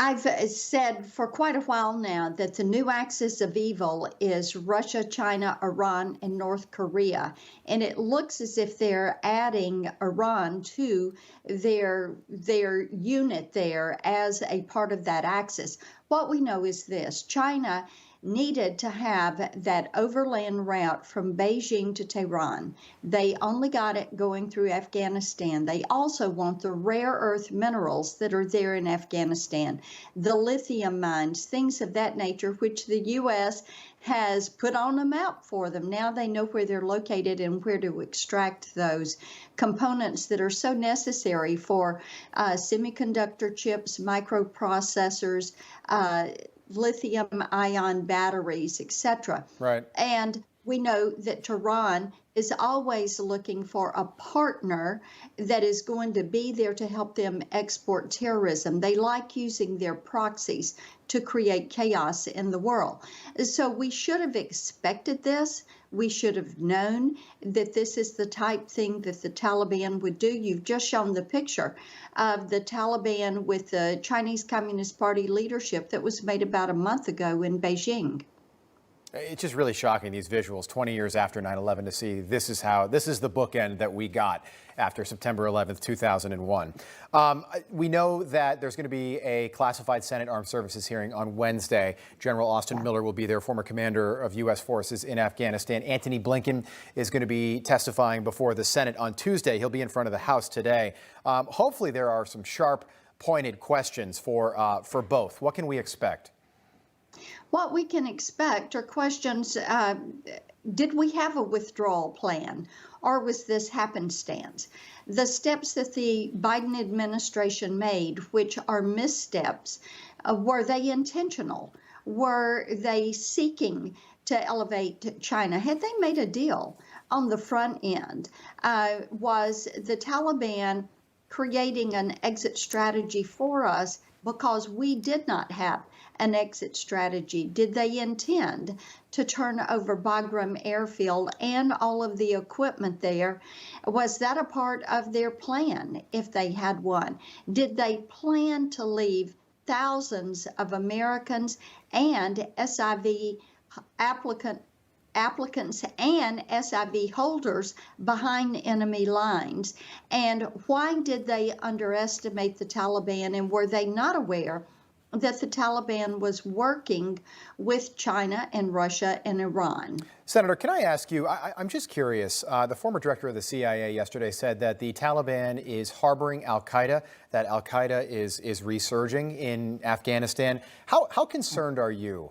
I've said for quite a while now that the new axis of evil is Russia, China, Iran, and North Korea. And it looks as if they're adding Iran to their unit there as a part of that axis. What we know is this: China needed to have that overland route from Beijing to Tehran. They only got it going through Afghanistan. They also want the rare earth minerals that are there in Afghanistan, the lithium mines, things of that nature, which the U.S. has put on a map for them. Now they know where they're located and where to extract those components that are so necessary for semiconductor chips, microprocessors, lithium-ion batteries, etc. Right. And we know that Tehran is always looking for a partner that is going to be there to help them export terrorism. They like using their proxies to create chaos in the world. So we should have expected this. We should have known that this is the type thing that the Taliban would do. You've just shown the picture of the Taliban with the Chinese Communist Party leadership that was made about a month ago in Beijing. It's just really shocking, these visuals 20 years after 9/11, to see this is the bookend that we got after September 11th, 2001. We know that there's going to be a classified Senate Armed Services hearing on Wednesday. General Austin Miller will be there, former commander of U.S. forces in Afghanistan. Antony Blinken is going to be testifying before the Senate on Tuesday. He'll be in front of the House today. Hopefully there are some sharp, pointed questions for both. What can we expect? What we can expect are questions, did we have a withdrawal plan, or was this happenstance? The steps that the Biden administration made, which are missteps, were they intentional? Were they seeking to elevate China? Had they made a deal on the front end? Was the Taliban creating an exit strategy for us because we did not have an exit strategy? Did they intend to turn over Bagram Airfield and all of the equipment there? Was that a part of their plan if they had one? Did they plan to leave thousands of Americans and SIV applicants and SIV holders behind enemy lines? And why did they underestimate the Taliban, and were they not aware that the Taliban was working with China and Russia and Iran? Senator, can I ask you, I'm just curious, the former director of the CIA yesterday said that the Taliban is harboring al-Qaeda, that al-Qaeda is resurging in Afghanistan. How concerned are you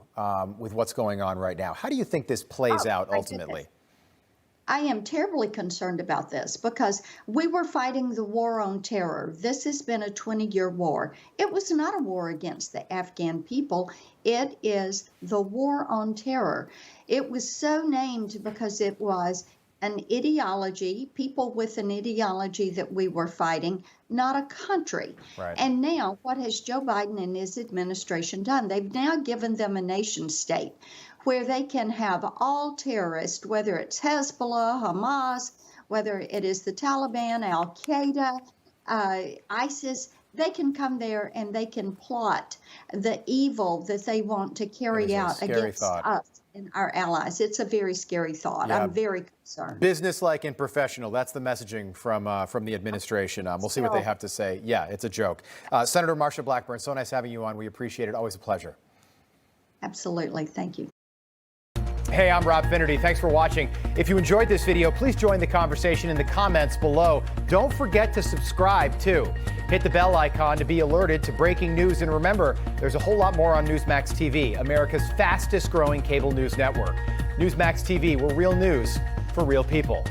with what's going on right now? How do you think this plays out ultimately? I am terribly concerned about this because we were fighting the war on terror. This has been a 20-year war. It was not a war against the Afghan people. It is the war on terror. It was so named because it was an ideology, people with an ideology that we were fighting, not a country. Right. And now what has Joe Biden and his administration done? They've now given them a nation state where they can have all terrorists, whether it's Hezbollah, Hamas, whether it is the Taliban, Al-Qaeda, ISIS, they can come there and they can plot the evil that they want to carry out against us and our allies. It's a very scary thought. Yeah. I'm very concerned. Business-like and professional. That's the messaging from the administration. We'll see what they have to say. Yeah, it's a joke. Senator Marsha Blackburn, so nice having you on. We appreciate it. Always a pleasure. Absolutely. Thank you. Hey, I'm Rob Finnerty. Thanks for watching. If you enjoyed this video, please join the conversation in the comments below. Don't forget to subscribe, too. Hit the bell icon to be alerted to breaking news. And remember, there's a whole lot more on Newsmax TV, America's fastest growing cable news network. Newsmax TV, we're real news for real people.